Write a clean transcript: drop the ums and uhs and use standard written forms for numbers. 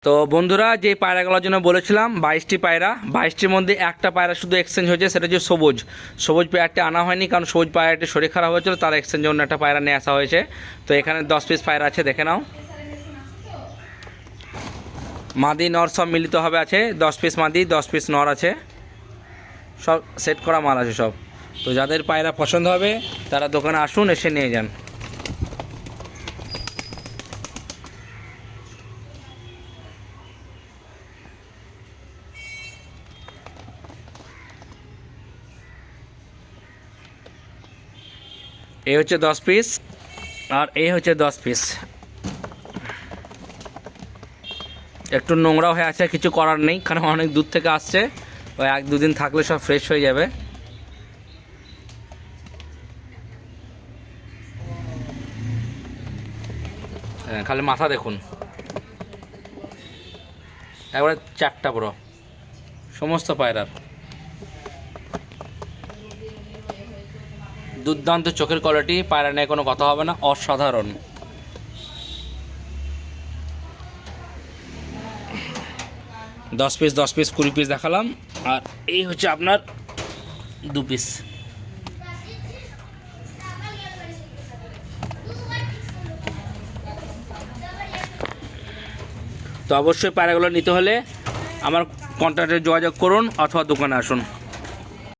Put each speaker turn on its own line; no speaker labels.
তো বন্ধুরা, যে পায়রাগুলোর জন্য বলেছিলাম 22টি পায়রা, 22টির মধ্যে একটা পায়রা শুধু এক্সচেঞ্জ হয়েছে, সেটা হচ্ছে সবুজ পায়রাটি আনা হয়নি, কারণ সবুজ পায়রাটি শরীর খারাপ হয়েছিল, তার এক্সচেঞ্জের জন্য একটা পায়রা নিয়ে আসা হয়েছে। তো এখানে 10 পিস পায়রা আছে, দেখে নাও। মাদি নর সব মিলিত হবে আছে, 10 পিস মাদি 10 পিস নর আছে, সব সেট করা মাল আছে সব। তো যাদের পায়রা পছন্দ হবে তারা দোকানে আসুন, এসে নিয়ে যান। এই হচ্ছে 10 পিস, আর এই হচ্ছে 10 পিস। একটু নোংরা হয়ে আছে, কিছু করার নেই, কারণ অনেক দূর থেকে আসছে। ওই 1-2 দিন থাকলে সব ফ্রেশ হয়ে যাবে। খালি মাথা দেখুন, একবারে 4টা পুরো সমস্ত পায়রার। দুর্দান্ত চোখের কোয়ালিটি, পায়রা নিয়ে কোনো কথা হবে না, অসাধারণ। দশ পিস 20 পিস দেখালাম, আর এই হচ্ছে আপনার 2 পিস। তো অবশ্যই পায়রাগুলো নিতে হলে আমার কন্ট্যাক্টে যোগাযোগ করুন অথবা দোকানে আসুন।